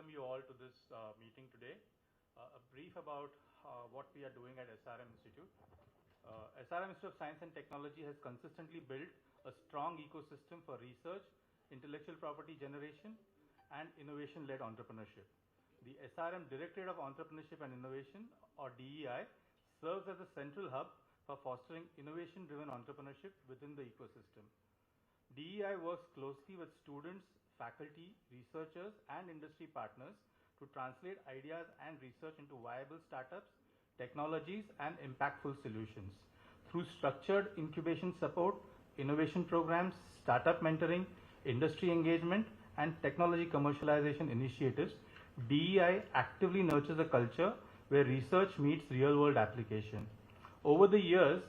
welcome you all to this meeting today. A brief about what we are doing at SRM Institute. SRM Institute of Science and Technology has consistently built a strong ecosystem for research, intellectual property generation, and innovation-led entrepreneurship. The SRM Directorate of Entrepreneurship and Innovation, or DEI, serves as a central hub for fostering innovation-driven entrepreneurship within the ecosystem. DEI works closely with students, faculty, researchers, and industry partners to translate ideas and research into viable startups, technologies, and impactful solutions. Through structured incubation support, innovation programs, startup mentoring, industry engagement, and technology commercialization initiatives, DEI actively nurtures a culture where research meets real-world application. Over the years,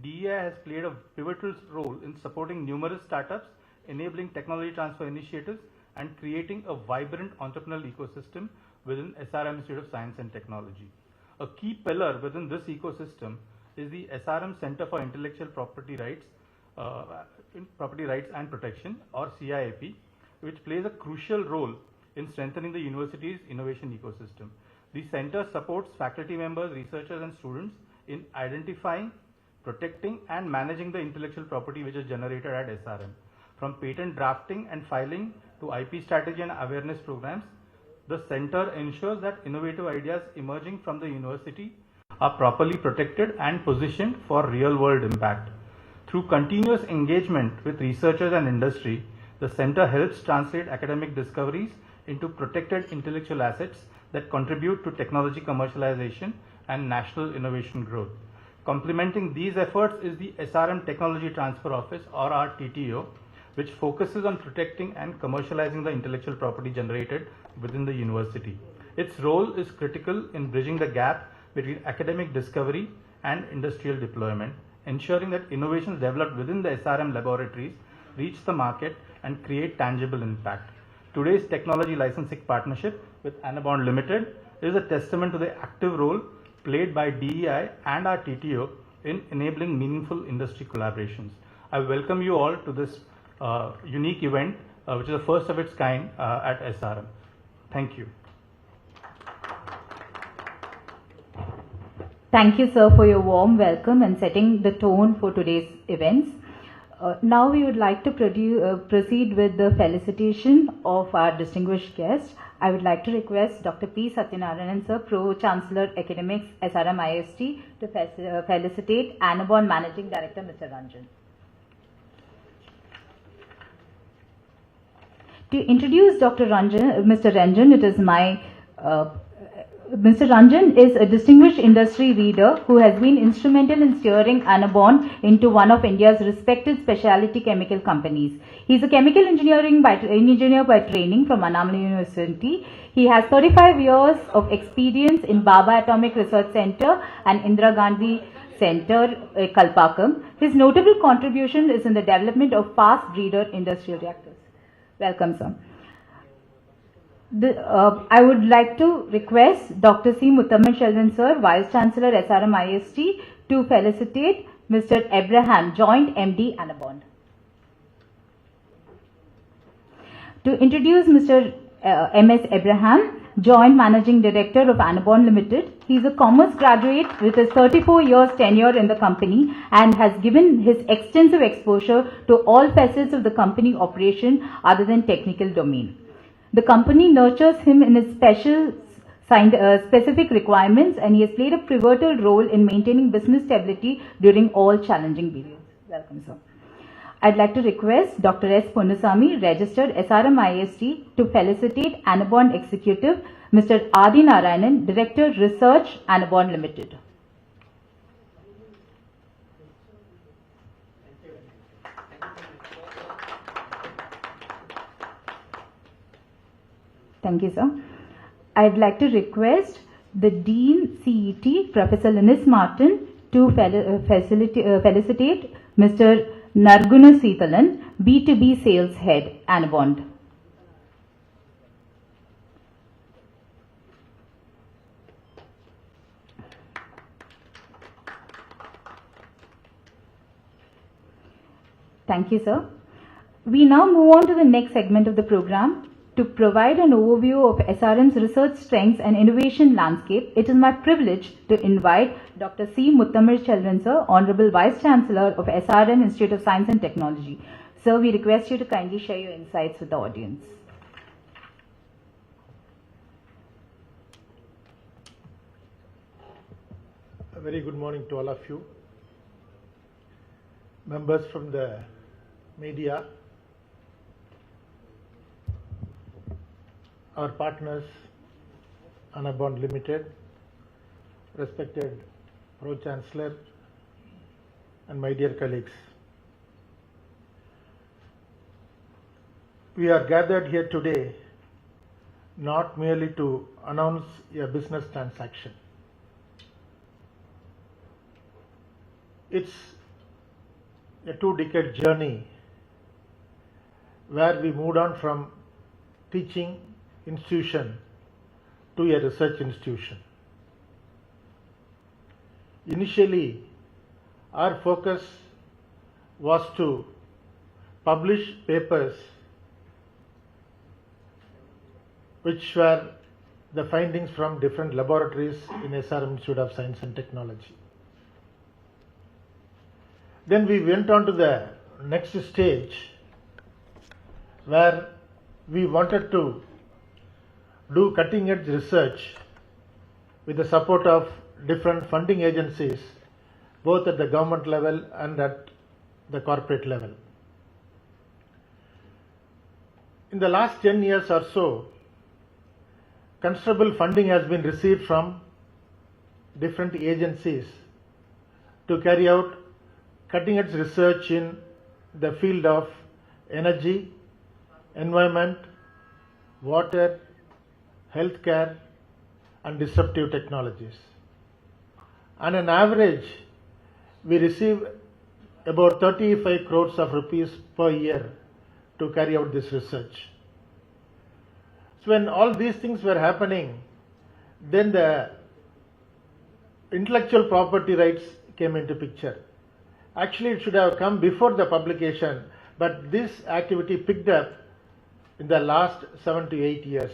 DEI has played a pivotal role in supporting numerous startups, enabling technology transfer initiatives, and creating a vibrant entrepreneurial ecosystem within SRM Institute of Science and Technology. A key pillar within this ecosystem is the SRM Center for Intellectual Property Rights and Protection, or CIAP, which plays a crucial role in strengthening the university's innovation ecosystem. The center supports faculty members, researchers, and students in identifying, protecting, and managing the intellectual property which is generated at SRM. From patent drafting and filing to IP strategy and awareness programs, the center ensures that innovative ideas emerging from the university are properly protected and positioned for real-world impact. Through continuous engagement with researchers and industry, the center helps translate academic discoveries into protected intellectual assets that contribute to technology commercialization and national innovation growth. Complementing these efforts is the SRM Technology Transfer Office, or our TTO, which focuses on protecting and commercializing the intellectual property generated within the university. Its role is critical in bridging the gap between academic discovery and industrial deployment, ensuring that innovations developed within the SRM laboratories reach the market and create tangible impact. Today's technology licensing partnership with Anabond Limited is a testament to the active role played by DEI and our TTO in enabling meaningful industry collaborations. I welcome you all to this unique event, which is the first of its kind at SRM. Thank you. Thank you, sir, for your warm welcome and setting the tone for today's events. Now we would like to proceed with the felicitation of our distinguished guest. I would like to request Dr. P. Satyanarayanan, sir, Pro-Chancellor Academics, SRM IST, to felicitate Anabond Managing Director, Mr. Ranjan. To introduce Mr. Ranjan, it is my Mr. Ranjan is a distinguished industry leader who has been instrumental in steering Anabond into one of India's respected specialty chemical companies. He is a chemical engineer by training from Annamalai University. He has 35 years of experience in Baba Atomic Research Center and Indira Gandhi Center, Kalpakkam. His notable contribution is in the development of fast breeder industrial reactors. Welcome, sir. I would like to request Dr. C. Muthamman Shelvan, sir, Vice Chancellor, SRM IST, to felicitate Mr. Abraham, Joint MD, Anabond. To introduce Mr. M.S. Abraham, Joint Managing Director of Anabond Limited. He is a commerce graduate with his 34 years tenure in the company and has given his extensive exposure to all facets of the company operation other than technical domain. The company nurtures him in his specific requirements, and he has played a pivotal role in maintaining business stability during all challenging periods. Welcome, sir. I'd like to request Dr. S. Ponnusamy, registered SRM IST, to felicitate Anabond Executive, Mr. Adi Narayanan, Director Research, Anabond Limited. Thank you, sir. I'd like to request the Dean CET, Professor Linus Martin, to felicitate Mr. Narguna Seethalan, B2B Sales Head, Anabond. Thank you, sir. We now move on to the next segment of the program, To provide an overview of SRM's research strengths and innovation landscape, it is my privilege to invite Dr. C. Muthamil Chelvan, sir, Honorable Vice Chancellor of SRM Institute of Science and Technology. Sir, we request you to kindly share your insights with the audience. A very good morning to all of you. Members from the media, our partners, Anabond Limited, respected Pro-Chancellor, and my dear colleagues. We are gathered here today not merely to announce a business transaction. It's a 2-decade journey where we moved on from teaching institution to a research institution. Initially, our focus was to publish papers which were the findings from different laboratories in SRM Institute of Science and Technology. Then we went on to the next stage where we wanted to do cutting edge research with the support of different funding agencies, both at the government level and at the corporate level. In the last 10 years or so, considerable funding has been received from different agencies to carry out cutting edge research in the field of energy, environment, water, healthcare, and disruptive technologies. On an average, we receive about 35 crores of rupees per year to carry out this research. So when all these things were happening, then the intellectual property rights came into picture. Actually, it should have come before the publication, but this activity picked up in the last 7 to 8 years.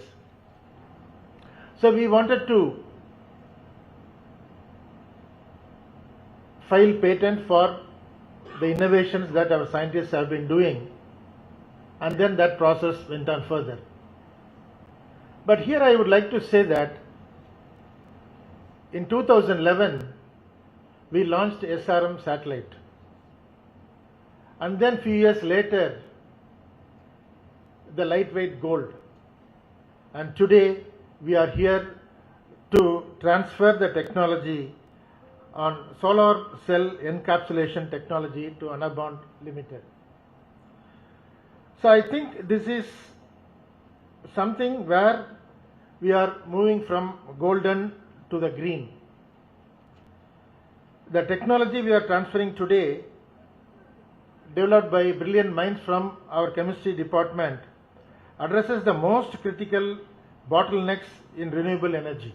So we wanted to file patent for the innovations that our scientists have been doing, and then that process went on further. But here I would like to say that in 2011 we launched SRM satellite, and then few years later the lightweight gold, and today we are here to transfer the technology on solar cell encapsulation technology to Anabond Limited. So I think this is something where we are moving from golden to the green. The technology we are transferring today, developed by brilliant minds from our chemistry department, addresses the most critical bottlenecks in renewable energy.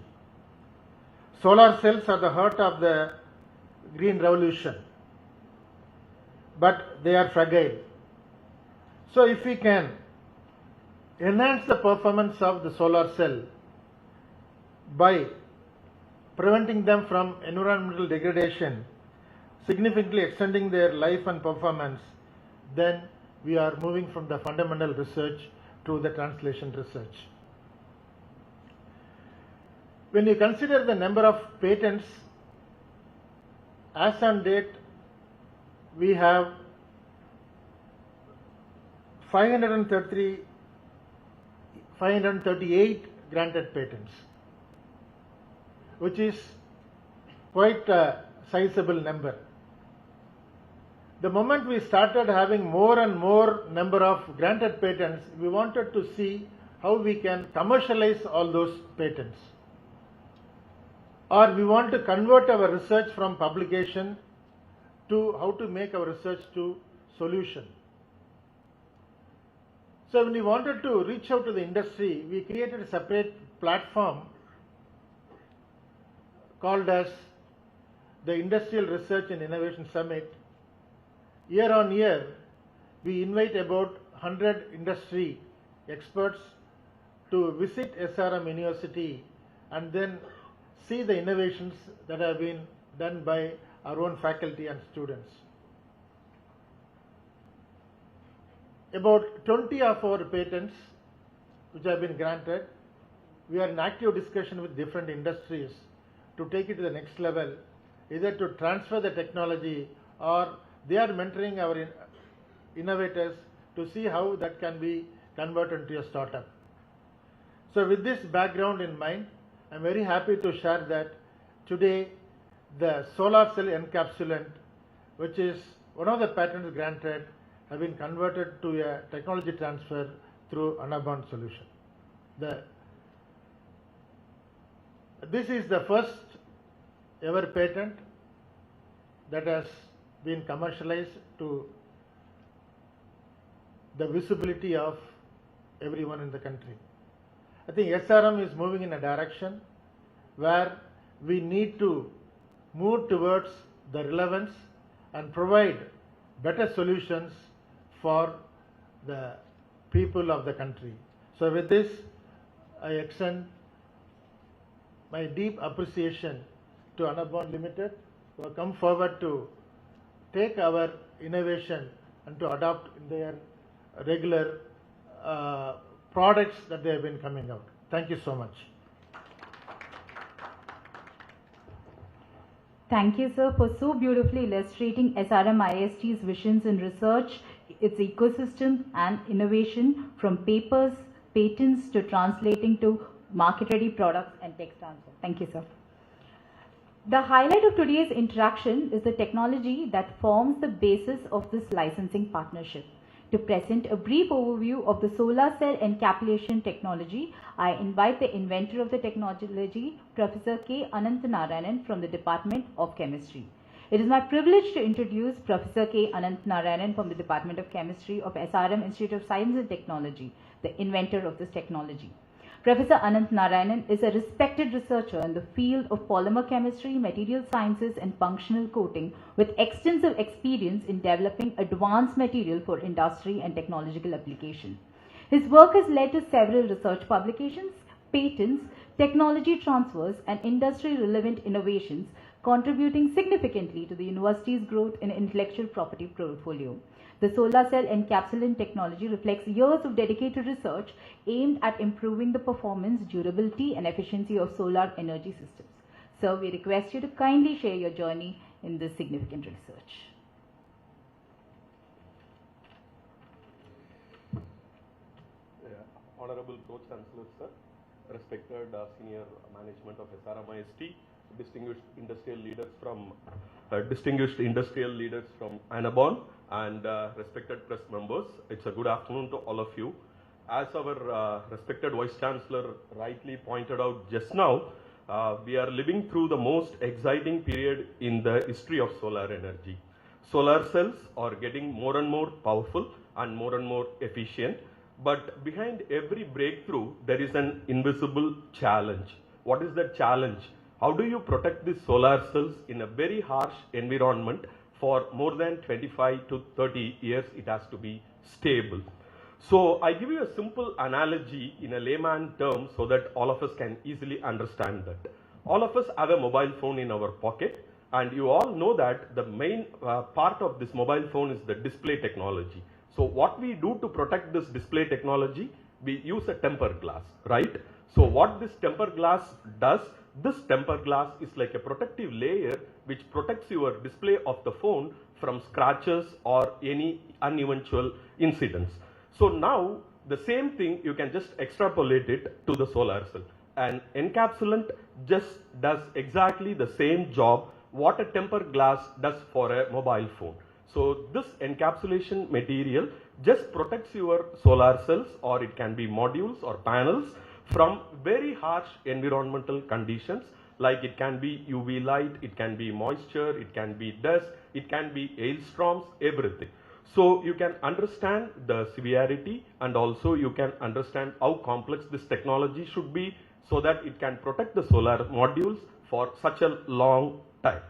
Solar cells are the heart of the green revolution, but they are fragile. So if we can enhance the performance of the solar cell by preventing them from environmental degradation, significantly extending their life and performance, then we are moving from the fundamental research to the translation research. When you consider the number of patents, as on date, we have 538 granted patents, which is quite a sizable number. The moment we started having more and more number of granted patents, we wanted to see how we can commercialize all those patents. Or we want to convert our research from publication to how to make our research to solution. So when we wanted to reach out to the industry, we created a separate platform called as the Industrial Research and Innovation Summit. Year on year, we invite about 100 industry experts to visit SRM University and then see the innovations that have been done by our own faculty and students. About 20 of our patents which have been granted, we are in active discussion with different industries to take it to the next level, either to transfer the technology or they are mentoring our innovators to see how that can be converted into a startup. So with this background in mind, I am very happy to share that today the solar cell encapsulant, which is one of the patents granted, have been converted to a technology transfer through Anabond solution. This is the first ever patent that has been commercialized to the visibility of everyone in the country. I think SRM is moving in a direction where we need to move towards the relevance and provide better solutions for the people of the country. So with this, I extend my deep appreciation to Anabond Limited who have come forward to take our innovation and to adopt in their regular products that they have been coming out. Thank you so much. Thank you, sir, for so beautifully illustrating SRM IST's visions in research, its ecosystem and innovation from papers, patents to translating to market-ready products and tech transfer. Thank you, sir. The highlight of today's interaction is the technology that forms the basis of this licensing partnership. To present a brief overview of the solar cell encapsulation technology, I invite the inventor of the technology, Professor K. Ananthanarayanan from the Department of Chemistry. It is my privilege to introduce Professor K. Ananthanarayanan from the Department of Chemistry of SRM Institute of Science and Technology, the inventor of this technology. Professor Ananthanarayanan is a respected researcher in the field of polymer chemistry, material sciences and functional coating with extensive experience in developing advanced material for industry and technological application. His work has led to several research publications, patents, technology transfers and industry-relevant innovations, contributing significantly to the university's growth in intellectual property portfolio. The solar cell encapsulant technology reflects years of dedicated research aimed at improving the performance, durability and efficiency of solar energy systems. Sir, we request you to kindly share your journey in this significant research. Honorable Pro-Chancellor, sir, respected senior management of SRM IST, distinguished industrial leaders from Anabond, and respected press members. It's a good afternoon to all of you. As our respected Vice Chancellor rightly pointed out just now, we are living through the most exciting period in the history of solar energy. Solar cells are getting more and more powerful and more efficient, but behind every breakthrough there is an invisible challenge. What is that challenge? How do you protect these solar cells in a very harsh environment for more than 25 to 30 years? It has to be stable. So I give you a simple analogy in a layman term so that all of us can easily understand that. All of us have a mobile phone in our pocket, and you all know that the main part of this mobile phone is the display technology. So what we do to protect this display technology, we use a temper glass, right? So what this temper glass does, this temper glass is like a protective layer which protects your display of the phone from scratches or any uneventual incidents. So now the same thing you can just extrapolate it to the solar cell. An encapsulant just does exactly the same job what a temper glass does for a mobile phone. So this encapsulation material just protects your solar cells, or it can be modules or panels, from very harsh environmental conditions, like it can be UV light, it can be moisture, it can be dust, it can be hailstorms, everything. So you can understand the severity, and also you can understand how complex this technology should be so that it can protect the solar modules for such a long time.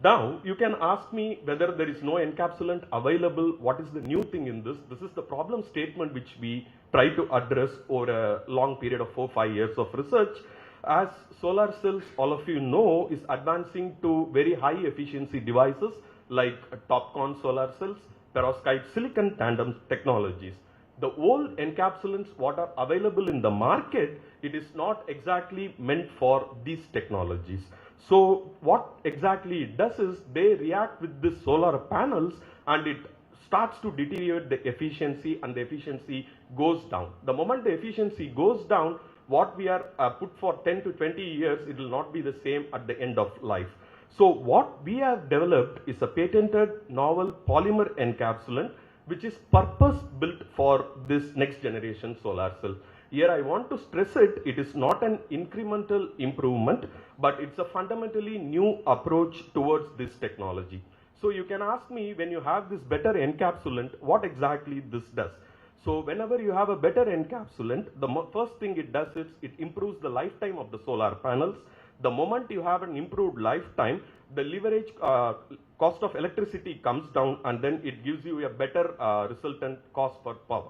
Now you can ask me whether there is no encapsulant available, what is the new thing in this? This is the problem statement which we try to address over a long period of 4-5 years of research. As solar cells, all of you know, is advancing to very high efficiency devices like TOPCon solar cells, perovskite silicon tandem technologies. The old encapsulants what are available in the market, it is not exactly meant for these technologies. So what exactly it does is they react with these solar panels and it starts to deteriorate the efficiency, and the efficiency goes down. The moment the efficiency goes down, what we are put for 10 to 20 years, it will not be the same at the end of life. So what we have developed is a patented novel polymer encapsulant which is purpose built for this next generation solar cell. Here I want to stress it, it is not an incremental improvement, but it's a fundamentally new approach towards this technology. So you can ask me, when you have this better encapsulant, what exactly this does? So whenever you have a better encapsulant, the first thing it does is it improves the lifetime of the solar panels. The moment you have an improved lifetime, the leverage cost of electricity comes down, and then it gives you a better resultant cost for power.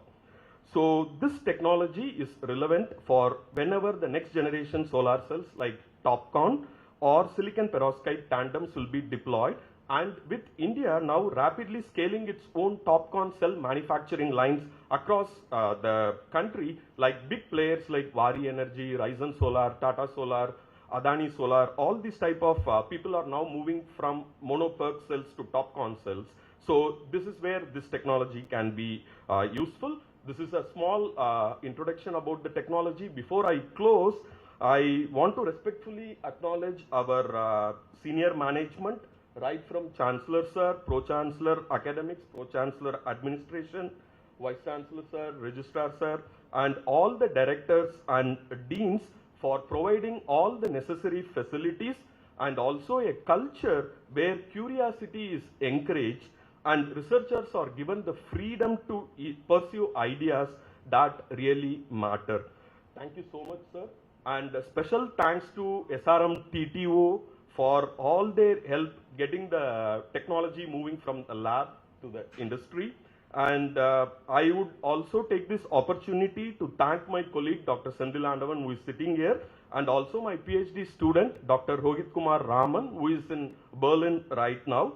So this technology is relevant for whenever the next generation solar cells like TOPCon or silicon perovskite tandems will be deployed. And with India now rapidly scaling its own TOPCon cell manufacturing lines across the country, like big players like Vari Energy, Ryzen Solar, Tata Solar, Adani Solar, all these type of people are now moving from mono-PERC cells to TOPCon cells. So this is where this technology can be useful. This is a small introduction about the technology. Before I close, I want to respectfully acknowledge our senior management, right from Chancellor Sir, Pro-Chancellor Academics, Pro-Chancellor Administration, Vice-Chancellor Sir, Registrar Sir, and all the directors and deans for providing all the necessary facilities and also a culture where curiosity is encouraged and researchers are given the freedom to pursue ideas that really matter. Thank you so much, sir. And a special thanks to SRM TTO for all their help getting the technology moving from the lab to the industry. And I would also take this opportunity to thank my colleague, Dr. Sendil Andavan, who is sitting here, and also my PhD student, Dr. Rohit Kumar Raman, who is in Berlin right now.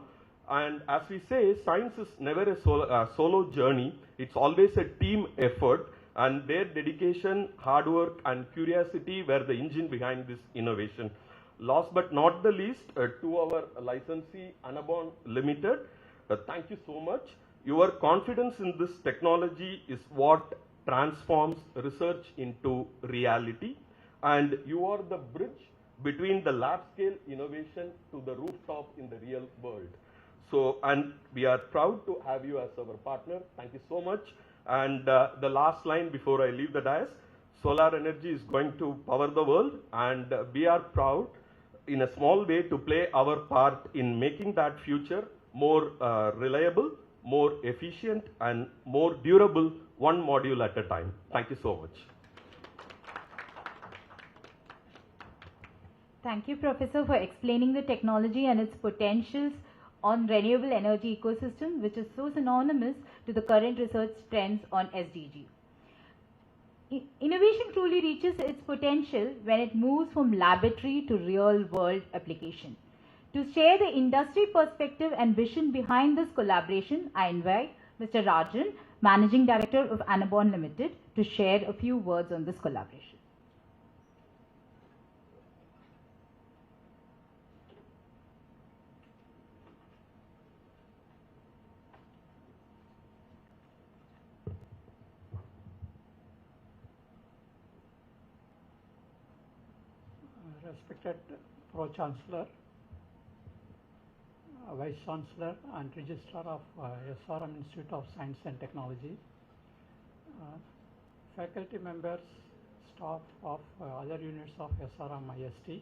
And as we say, science is never a solo journey. It's always a team effort, and their dedication, hard work, and curiosity were the engine behind this innovation. Last but not the least, to our licensee, Anabond Limited, thank you so much. Your confidence in this technology is what transforms research into reality, and you are the bridge between the lab scale innovation to the rooftop in the real world. So, and we are proud to have you as our partner. Thank you so much. And the last line before I leave the dais, solar energy is going to power the world, and we are proud in a small way to play our part in making that future more reliable, more efficient, and more durable, one module at a time. Thank you so much. Thank you, Professor, for explaining the technology and its potentials on renewable energy ecosystem, which is so synonymous to the current research trends on SDG. Innovation truly reaches its potential when it moves from laboratory to real-world application. To share the industry perspective and vision behind this collaboration, I invite Mr. Rajan, Managing Director of Anabond Limited, to share a few words on this collaboration. Respected Pro-Chancellor, Vice Chancellor and Registrar of SRM Institute of Science and Technology, faculty members, staff of other units of SRM IST,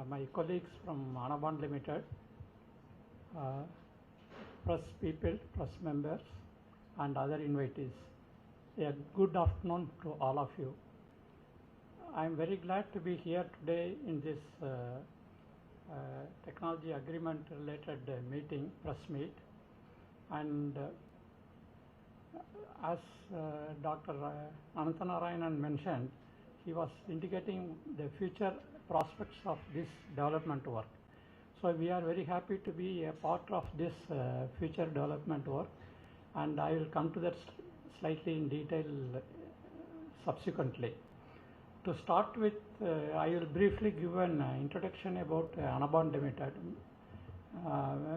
my colleagues from Anabond Limited, press people, press members, and other invitees. A good afternoon to all of you. I am very glad to be here today in this technology agreement related meeting, press meet, and As Dr. Ananthanarayanan mentioned, he was indicating the future prospects of this development work. So we are very happy to be a part of this future development work, and I will come to that slightly in detail subsequently. To start with, I will briefly give an introduction about Anabond Limited.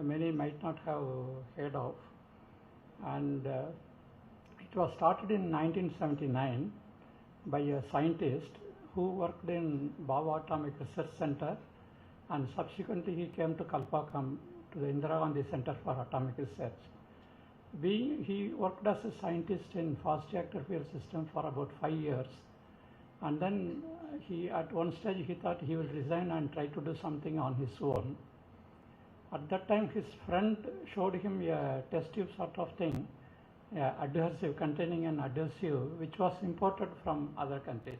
Many might not have heard of, and it was started in 1979 by a scientist who worked in Baba Atomic Research Center, and subsequently he came to Kalpakkam to the Indira Gandhi Center for Atomic Research. He worked as a scientist in fast reactor fuel system for about 5 years, and then at one stage he thought he will resign and try to do something on his own. At that time his friend showed him a test tube sort of thing, adhesive, containing an adhesive which was imported from other countries.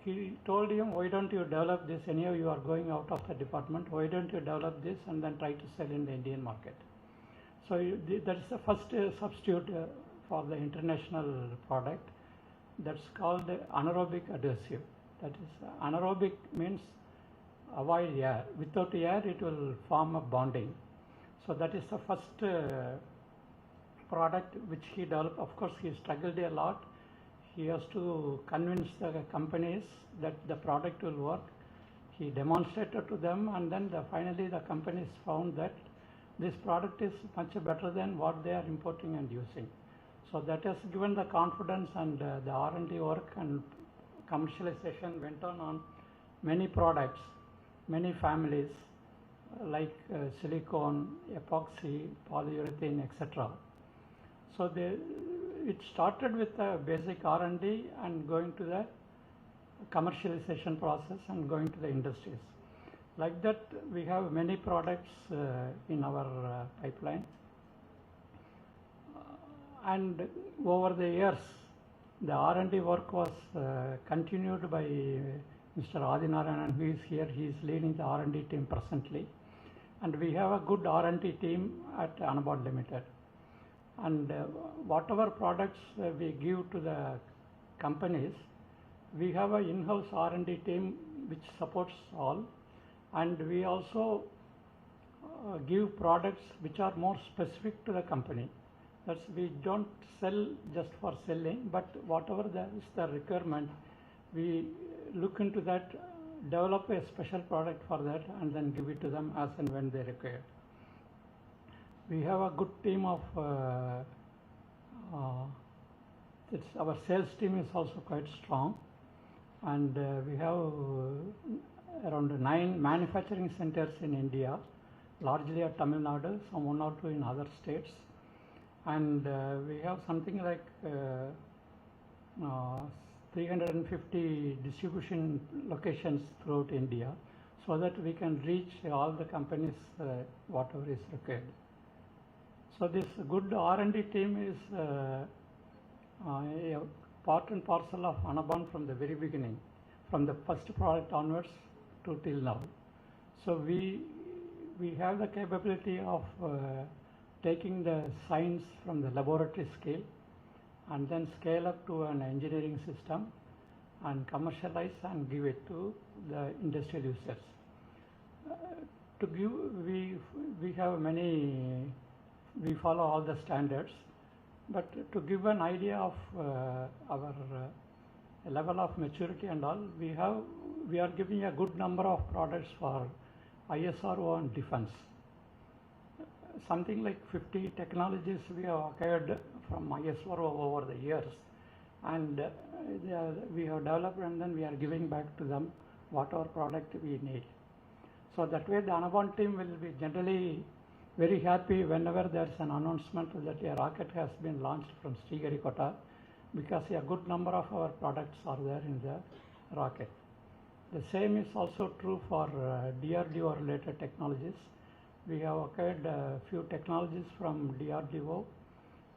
He told him, why don't you develop this, anyhow you are going out of the department, why don't you develop this and then try to sell in the Indian market. So that is the first substitute for the international product. That's called anaerobic adhesive. That is, anaerobic means avoid air. Without air it will form a bonding. So that is the first product which he developed. Of course he struggled a lot. He has to convince the companies that the product will work. He demonstrated to them, and then finally the companies found that this product is much better than what they are importing and using. So that has given the confidence, and the R&D work and commercialization went on many products, many families like silicone, epoxy, polyurethane, etc. So it started with a basic R&D and going to the commercialization process and going to the industries. Like that, we have many products in our pipeline. And over the years, the R&D work was continued by Mr. Adinarayanan, who is here. He is leading the R&D team presently. And we have a good R&D team at Anabond Limited. And whatever products we give to the companies, we have an in-house R&D team which supports all, and we also give products which are more specific to the company. That's, we don't sell just for selling, but whatever is the requirement, we look into that, develop a special product for that, and then give it to them as and when they require. We have a good team of, our sales team is also quite strong, and we have around 9 manufacturing centers in India, largely at Tamil Nadu, some 1 or 2 in other states, and we have something like 350 distribution locations throughout India, so that we can reach all the companies whatever is required. So this good R&D team is a part and parcel of Anabond from the very beginning, from the first product onwards to till now. So we have the capability of taking the science from the laboratory scale and then scale up to an engineering system and commercialize and give it to the industrial users. To give, we have many. We follow all the standards, but to give an idea of our level of maturity and all, we are giving a good number of products for ISRO and defense. Something like 50 technologies we have acquired from ISRO over the years, and we have developed, and then we are giving back to them whatever product we need. So that way the Anabond team will be generally very happy whenever there is an announcement that a rocket has been launched from Sriharikota, because a good number of our products are there in the rocket. The same is also true for DRDO related technologies. We have acquired a few technologies from DRDO,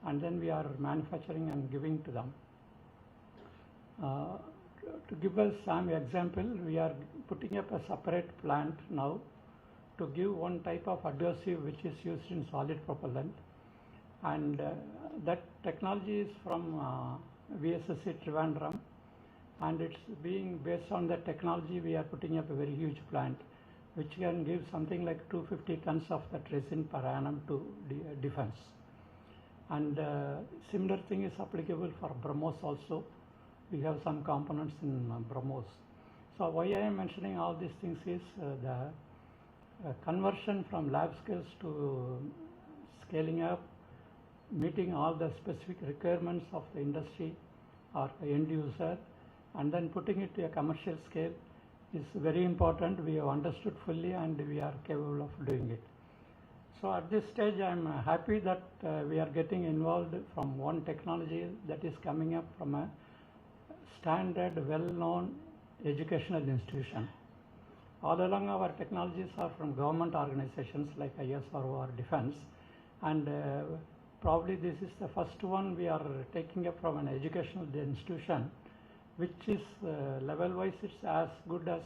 and then we are manufacturing and giving to them. To give us some example, we are putting up a separate plant now to give one type of adhesive which is used in solid propellant, and that technology is from VSSC Trivandrum, and it's being based on that technology. We are putting up a very huge plant which can give something like 250 tons of that resin per annum to defense. And similar thing is applicable for BrahMos also. We have some components in BrahMos. So why I am mentioning all these things is the conversion from lab scales to scaling up, meeting all the specific requirements of the industry or the end user, and then putting it to a commercial scale is very important. We have understood fully and we are capable of doing it. So at this stage I am happy that we are getting involved from one technology that is coming up from a standard, well-known educational institution. All along our technologies are from government organizations like ISRO or Defense, and probably this is the first one we are taking up from an educational institution, which is level-wise it's as good as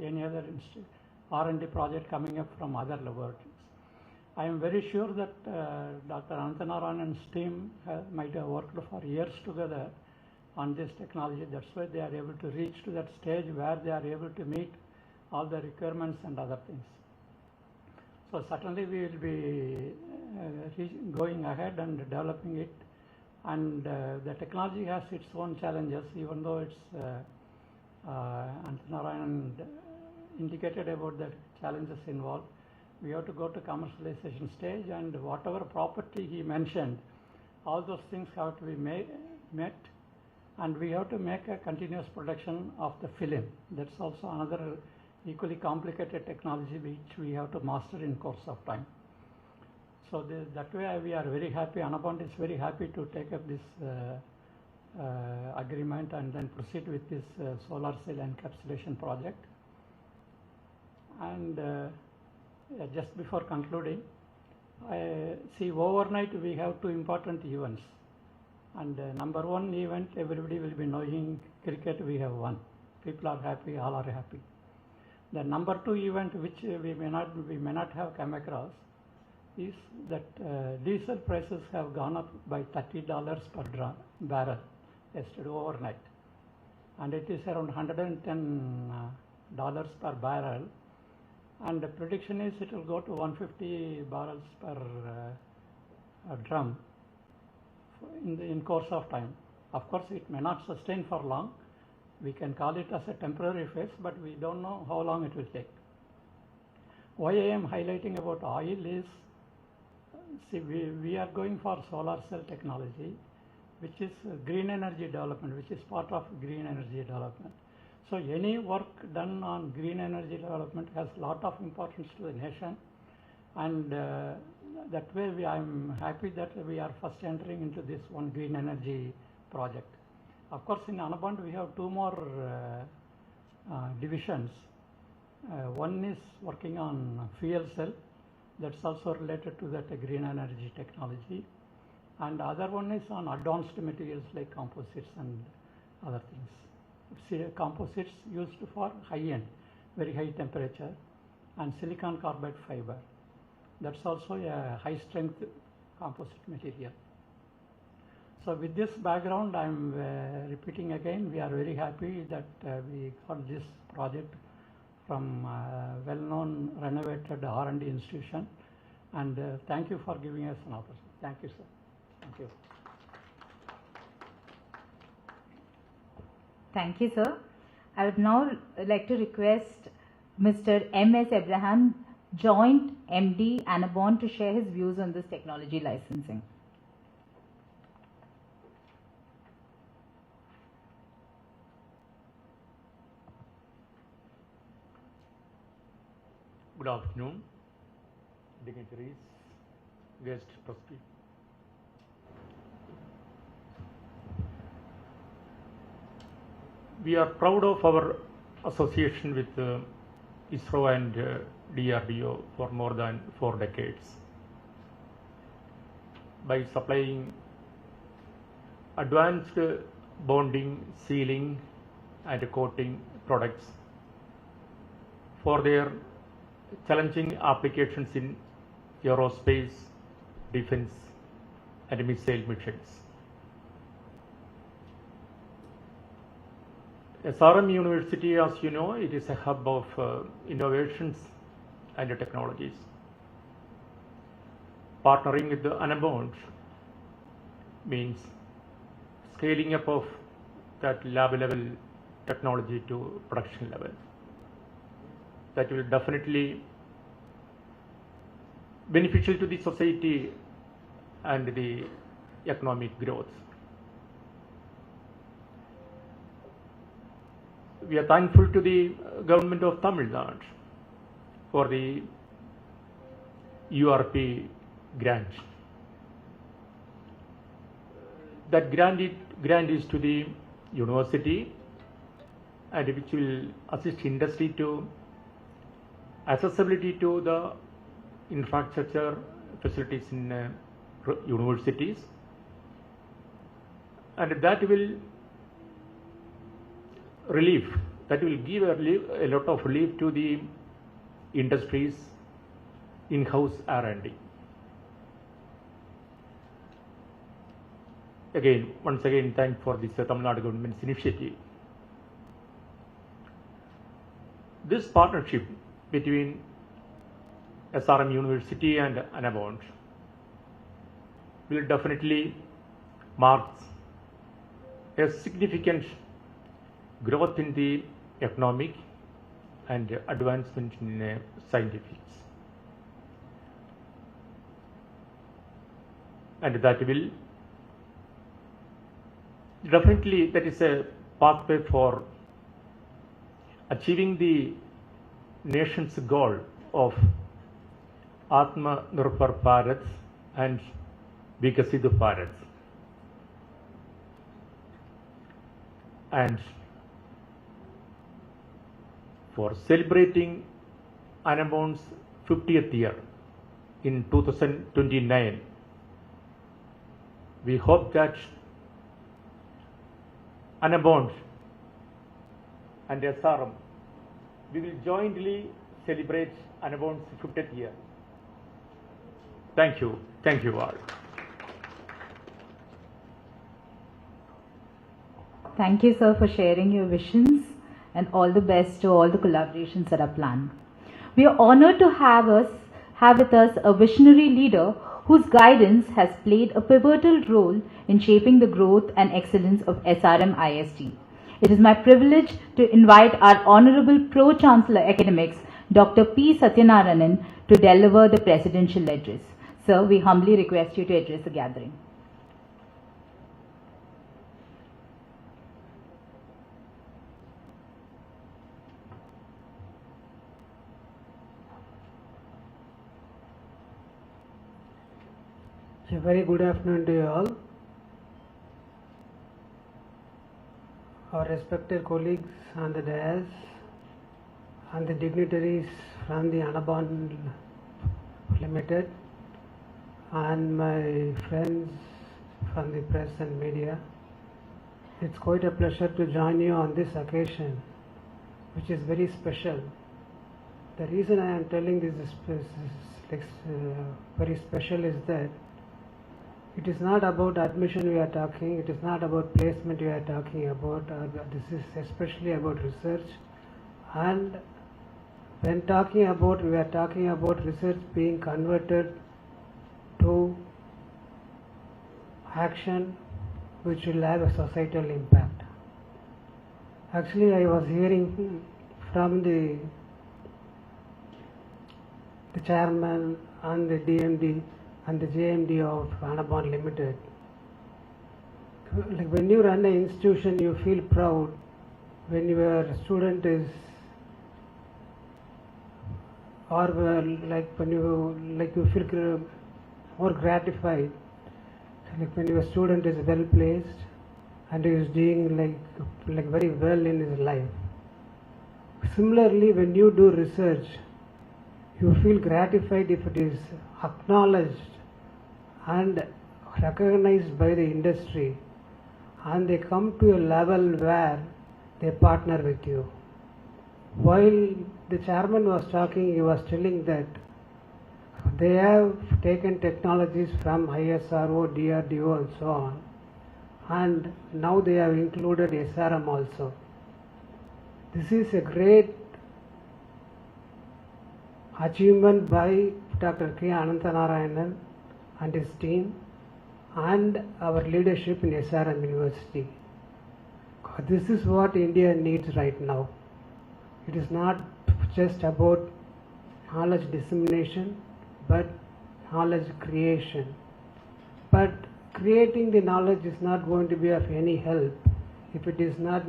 any other R&D project coming up from other laboratories. I am very sure that Dr. Ananthanarayan's team might have worked for years together on this technology. That's why they are able to reach to that stage where they are able to meet all the requirements and other things. So certainly we will be going ahead and developing it, and the technology has its own challenges, even though it's Ananthanarayan indicated about the challenges involved. We have to go to commercialization stage, and whatever property he mentioned, all those things have to be met, and we have to make a continuous production of the film. That's also another equally complicated technology which we have to master in course of time. So that way we are very happy, Anabond is very happy to take up this agreement and then proceed with this solar cell encapsulation project. And just before concluding, see, overnight we have two important events. And number one event, everybody will be knowing cricket we have won. People are happy, all are happy. The number two event which we may not have come across is that diesel prices have gone up by $30 per barrel yesterday overnight, and it is around $110 per barrel, and the prediction is it will go to 150 barrels per drum in course of time. Of course, it may not sustain for long. We can call it as a temporary phase, but we don't know how long it will take. Why I am highlighting about oil is, see, we are going for solar cell technology, which is green energy development, which is part of green energy development. So any work done on green energy development has a lot of importance to the nation, and that way I am happy that we are first entering into this one green energy project. Of course, in Anabond we have two more divisions. One is working on fuel cell, that's also related to that green energy technology, and the other one is on advanced materials like composites and other things. See, composites used for high-end, very high temperature, and silicon carbide fiber. That's also a high-strength composite material. So with this background, I am repeating again, we are very happy that we got this project from well-known renovated R&D institution, and thank you for giving us an opportunity. Thank you, sir. Thank you. Thank you, sir. I would now like to request Mr. M.S. Abraham, Joint MD Anabond, to share his views on this technology licensing. Good afternoon, dignitaries, guest trustees. We are proud of our association with ISRO and DRDO for more than 4 decades. By supplying advanced bonding, sealing and coating products for their challenging applications in aerospace, defense and missile missions. SRM University, as you know, it is a hub of innovations and technologies. Partnering with the Anabond means scaling up of that lab level technology to production level. That will definitely beneficial to the society and the economic growth. We are thankful to the government of Tamil Nadu for the URP grant. That grant is to the university, and which will assist industry to accessibility to the infrastructure facilities in universities, and that will give a lot of relief to the industries in-house R&D. Once again, thank for this Tamil Nadu government's initiative. This partnership between SRM University and Anabond will definitely mark a significant growth in the economic and advancement in scientific. And that will definitely, that is a pathway for achieving the nation's goal of Atma Nirbhar Bharat and Vikasit Bharat. And for celebrating Anabond's 50th year in 2029, we hope that Anabond and SRM, we will jointly celebrate Anabond's 50th year. Thank you. Thank you all. Thank you, sir, for sharing your visions, and all the best to all the collaborations that are planned. We are honored to have with us a visionary leader whose guidance has played a pivotal role in shaping the growth and excellence of SRM IST. It is my privilege to invite our Honorable Pro-Chancellor Academics, Dr. P. Satyanarayanan, to deliver the presidential address. Sir, we humbly request you to address the gathering. A very good afternoon to you all. Our respected colleagues on the dais and the dignitaries from the Anabond Limited and my friends from the press and media. It's quite a pleasure to join you on this occasion, which is very special. The reason I am telling this is very special is that it is not about admission we are talking, it is not about placement we are talking about, this is especially about research. And when we are talking about research being converted to action which will have a societal impact. Actually, I was hearing from the chairman and the DMD and the JMD of Anabond Limited. Like when you run an institution, you feel proud when your student is, or when you feel more gratified, like when your student is well placed and is doing like very well in his life. Similarly, when you do research, you feel gratified if it is acknowledged and recognized by the industry, and they come to a level where they partner with you. While the chairman was talking, he was telling that They have taken technologies from ISRO, DRDO and so on, and now they have included SRM also. This is a great achievement by Dr. K. Ananthanarayanan and his team and our leadership in SRM University. This is what India needs right now. It is not just about knowledge dissemination, but knowledge creation. But creating the knowledge is not going to be of any help if it is not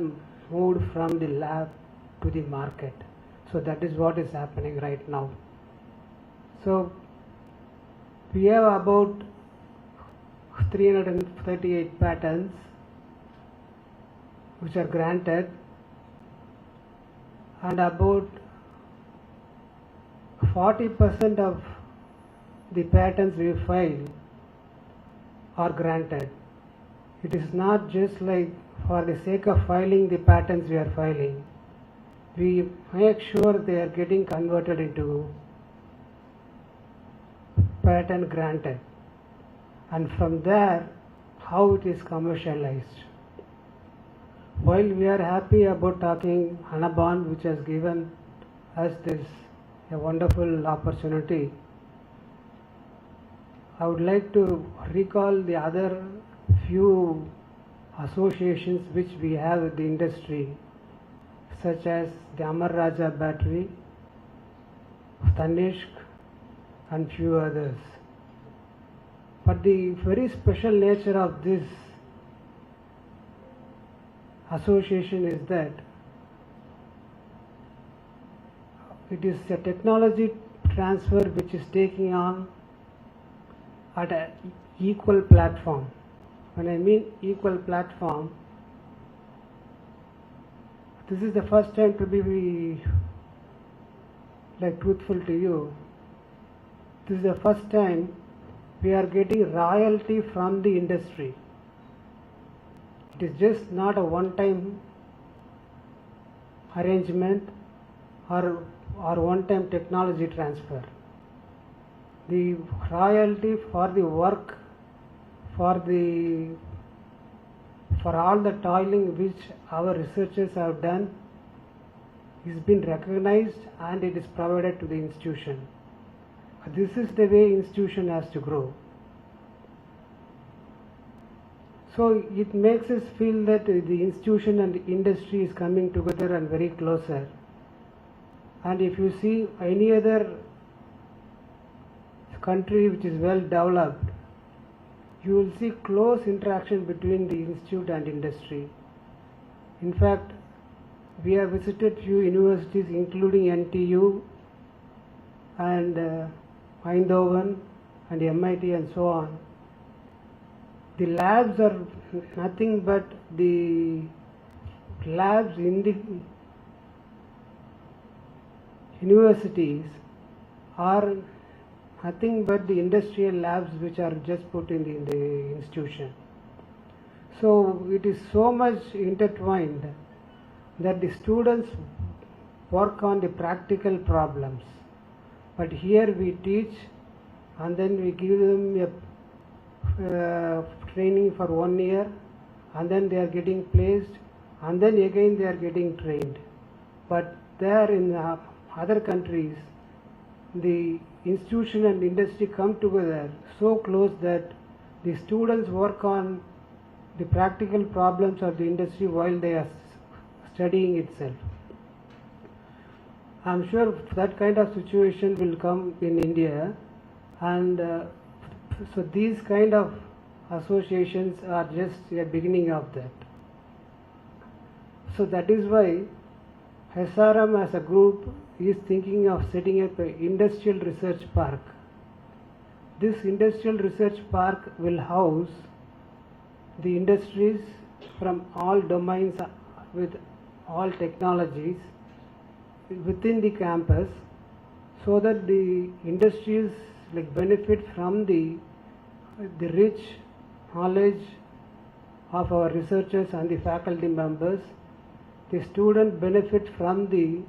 moved from the lab to the market. So that is what is happening right now. So we have about 338 patents which are granted, and about 40% of the patents we file are granted. It is not just like for the sake of filing the patents we are filing. We make sure they are getting converted into patent granted, and from there how it is commercialized. While we are happy about talking Anabond, which has given us this a wonderful opportunity, I would like to recall the other few associations which we have with the industry, such as the Amar Raja Battery, Tanishq and few others. But the very special nature of this association is that it is a technology transfer which is taking on at an equal platform. When I mean equal platform, this is the first time, to be truthful to you, this is the first time we are getting royalty from the industry. It is just not a one-time arrangement or one-time technology transfer. The royalty for the work, for all the toiling which our researchers have done, is been recognized and it is provided to the institution. This is the way institution has to grow. So it makes us feel that the institution and the industry is coming together and very closer. And if you see any other country which is well developed, you will see close interaction between the institute and industry. In fact, we have visited few universities including NTU and Eindhoven and MIT and so on. The labs are nothing but the labs in the universities are nothing but the industrial labs which are just put in the institution. So it is so much intertwined that the students work on the practical problems. But here we teach and then we give them a training for 1 year, and then they are getting placed, and then again they are getting trained. But there in other countries, the institution and industry come together so close that the students work on the practical problems of the industry while they are studying itself. I am sure that kind of situation will come in India, and so these kind of associations are just a beginning of that. So that is why SRM as a group is thinking of setting up an industrial research park. This industrial research park will house the industries from all domains with all technologies within the campus, so that the industries benefit from the rich knowledge of our researchers and the faculty members. The student benefit from the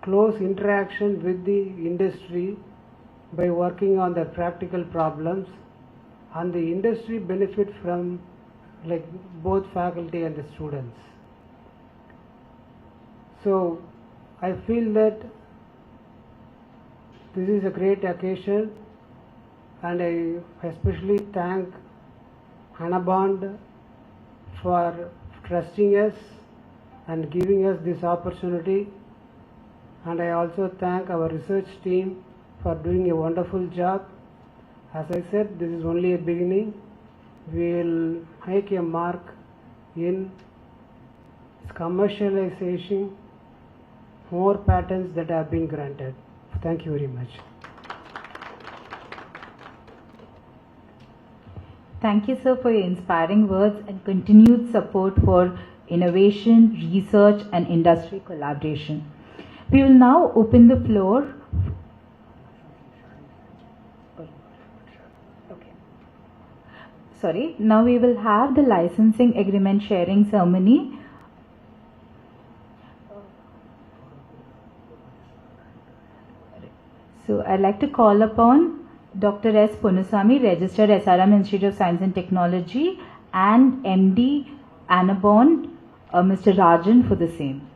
close interaction with the industry by working on the practical problems, and the industry benefit from like both faculty and the students. So I feel that this is a great occasion, and I especially thank Anabond for trusting us and giving us this opportunity, and I also thank our research team for doing a wonderful job. As I said, this is only a beginning. We will make a mark in commercialization more patents that have been granted. Thank you very much. Thank you, sir, for your inspiring words and continued support for innovation, research, and industry collaboration. We will now open the floor. Now we will have the licensing agreement sharing ceremony. So I'd like to call upon Dr. S. Punasamy, Registered SRM Institute of Science and Technology, and MD Anabond, Mr. Rajan, for the same.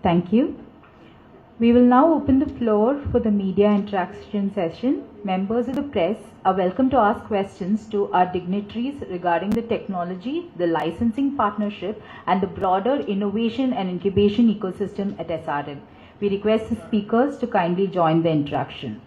Thank you. We will now open the floor for the media interaction session. Members of the press are welcome to ask questions to our dignitaries regarding the technology, the licensing partnership, and the broader innovation and incubation ecosystem at SRM. We request the speakers to kindly join the interaction.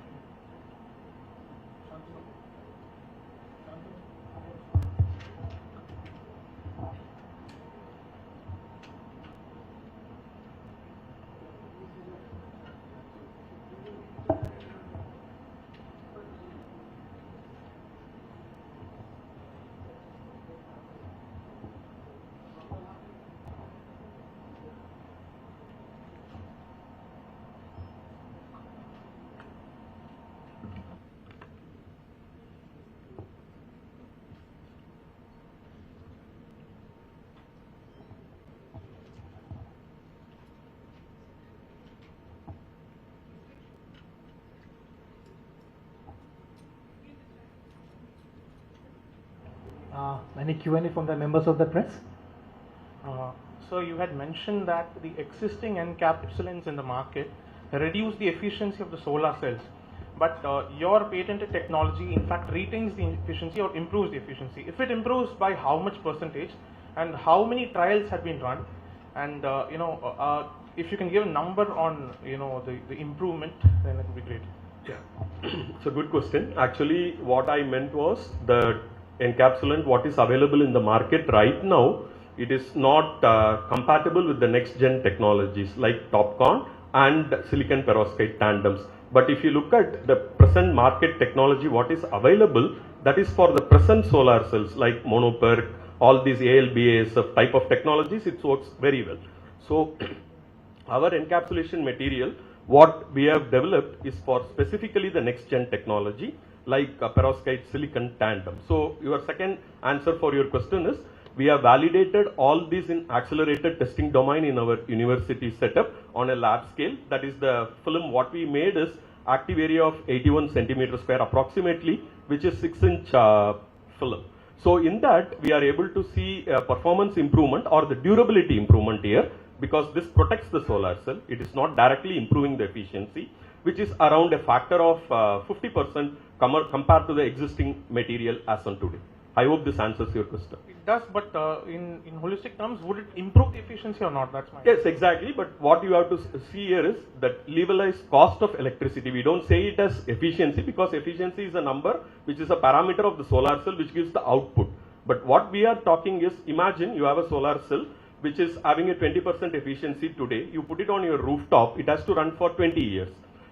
Any Q&A from the members of the press? So you had mentioned that the existing encapsulants in the market reduce the efficiency of the solar cells, but your patented technology in fact retains the efficiency or improves the efficiency. If it improves, by how much percentage, and how many trials have been run, and if you can give a number on the improvement, then it would be great. Yeah, it's a good question. Actually, what I meant was the encapsulant what is available in the market right now, it is not compatible with the next gen technologies like TOPCon and silicon perovskite tandems. But if you look at the present market technology what is available, that is for the present solar cells like monoPERC, all these ALBASF type of technologies, it works very well. So our encapsulation material what we have developed is for specifically the next gen technology like perovskite silicon tandem. So your second answer for your question is, we have validated all these in accelerated testing domain in our university setup on a lab scale. That is the film what we made is active area of 81 centimeter square approximately, which is 6-inch film. So in that we are able to see performance improvement or the durability improvement here, because this protects the solar cell. It is not directly improving the efficiency, which is around a factor of 50% compared to the existing material as on today. I hope this answers your question. It does, but in holistic terms, would it improve the efficiency or not? That's my Yes, exactly. But what you have to see here is that levelized cost of electricity. We don't say it as efficiency, because efficiency is a number which is a parameter of the solar cell which gives the output. But what we are talking is, imagine you have a solar cell which is having a 20% efficiency today, you put it on your rooftop, it has to run for 20 years.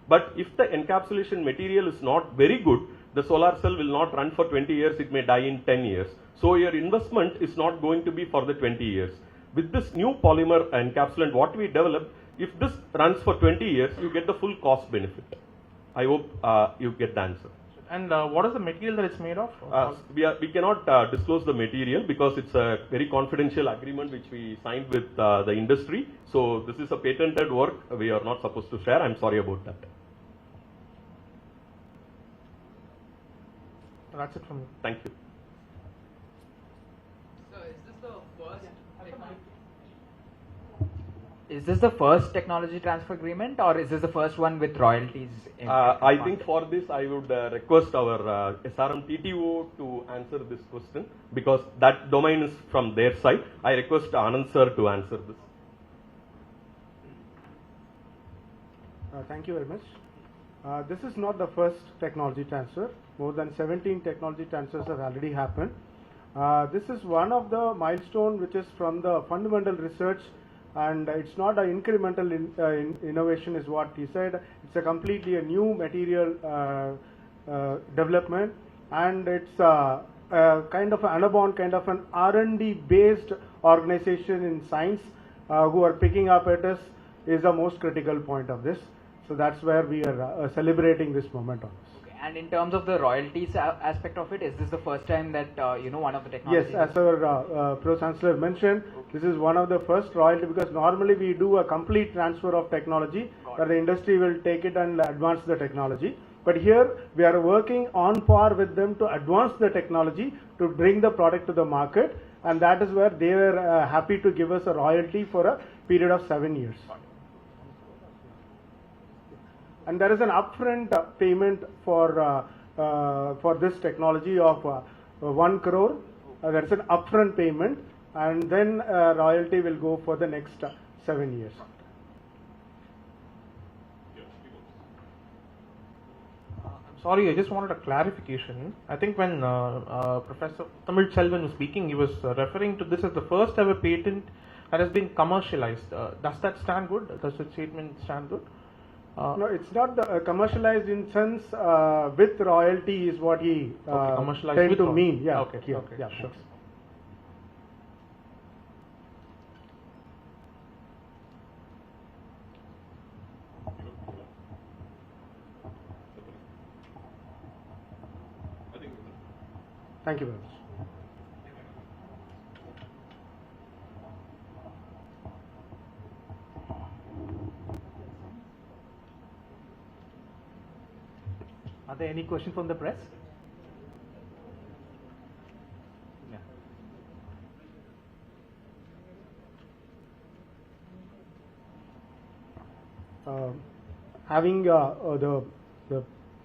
But if the encapsulation material is not very good, the solar cell will not run for 20 years, it may die in 10 years. So your investment is not going to be for the 20 years. With this new polymer encapsulant, what we developed, if this runs for 20 years, you get the full cost benefit. I hope you get the answer. And what is the material that it's made of? We cannot disclose the material because it's a very confidential agreement which we signed with the industry. So this is a patented work we are not supposed to share. I'm sorry about that. That's it from me. Thank you. So is this the first technology transfer agreement, or is this the first one with royalties? I think for this I would request our SRM TTO to answer this question because that domain is from their side. I request Anand sir to answer this. Thank you very much. This is not the first technology transfer. More than 17 technology transfers have already happened. This is one of the milestone which is from the fundamental research, and it's not an incremental innovation is what he said. It's a completely a new material development, and it's kind of an Anabond, kind of an R&D based organization in science who are picking up at us is the most critical point of this. So that's where we are celebrating this moment on this. Okay. And in terms of the royalties aspect of it, is this the first time that one of the technologies? Yes, as our Pro Chancellor mentioned, this is one of the first royalty, because normally we do a complete transfer of technology where the industry will take it and advance the technology. But here we are working on par with them to advance the technology to bring the product to the market, and that is where they were happy to give us a royalty for a period of 7 years. And there is an upfront payment for this technology of 1 crore. There is an upfront payment, and then royalty will go for the next 7 years. I'm sorry, I just wanted a clarification. I think when Professor Tamil Selvan was speaking, he was referring to this as the first ever patent that has been commercialized. Does that stand good? Does that statement stand good? No, it's not the commercialized in sense with royalty is what he tend to mean. Yeah. Okay. Yeah. Okay. Yeah. Sure. Thank you very much. Are there any questions from the press? Having the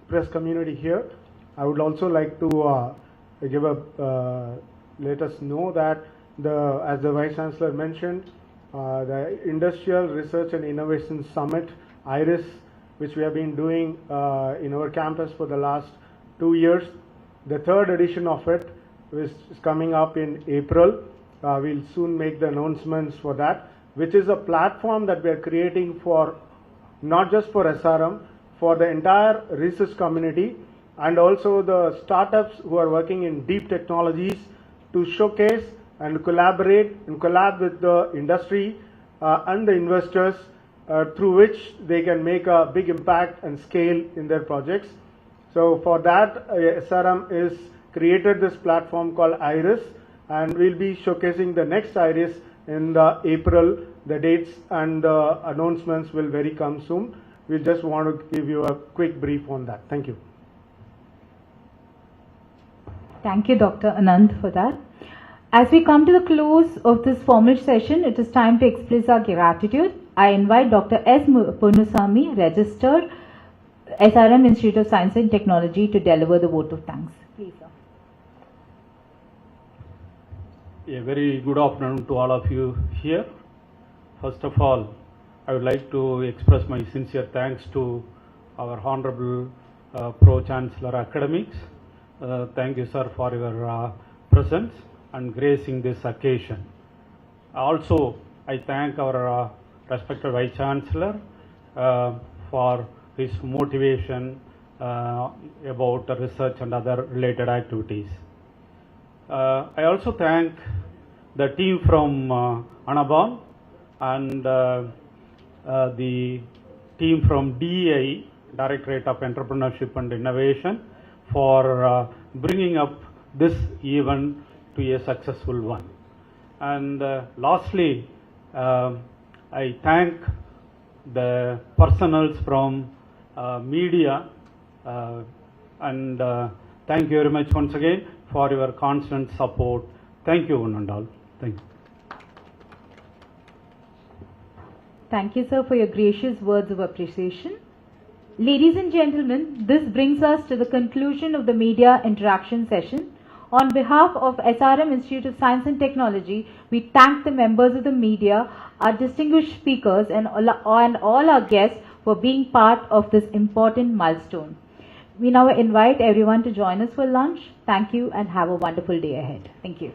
press community here, I would also like to give let us know that as the Vice Chancellor mentioned, the Industrial Research and Innovation Summit, IRIS, which we have been doing in our campus for the last 2 years. The third edition of it is coming up in April. We'll soon make the announcements for that, which is a platform that we are creating for not just for SRM, for the entire research community, and also the startups who are working in deep technologies to showcase and collaborate and collab with the industry and the investors, through which they can make a big impact and scale in their projects. So for that, SRM is created this platform called IRIS, and we'll be showcasing the next IRIS in April. The dates and the announcements will very come soon. We just want to give you a quick brief on that. Thank you. Thank you, Dr. Anand, for that. As we come to the close of this formal session, it is time to express our gratitude. I invite Dr. S. Purnasamy, registered SRM Institute of Science and Technology, to deliver the vote of thanks. Please, sir. A very good afternoon to all of you here. First of all, I would like to express my sincere thanks to our Honorable Pro Chancellor Academics. Thank you, sir, for your presence and gracing this occasion. Also, I thank our respected Vice Chancellor for his motivation about the research and other related activities. I also thank the team from Anabond and the team from DEI, Directorate of Entrepreneurship and Innovation, for bringing up this event to a successful one. And lastly, I thank the personals from media and thank you very much once again for your constant support. Thank you one and all. Thank you. Thank you, sir, for your gracious words of appreciation. Ladies and gentlemen, this brings us to the conclusion of the media interaction session. On behalf of SRM Institute of Science and Technology, we thank the members of the media, our distinguished speakers, and all our guests for being part of this important milestone. We now invite everyone to join us for lunch. Thank you and have a wonderful day ahead. Thank you.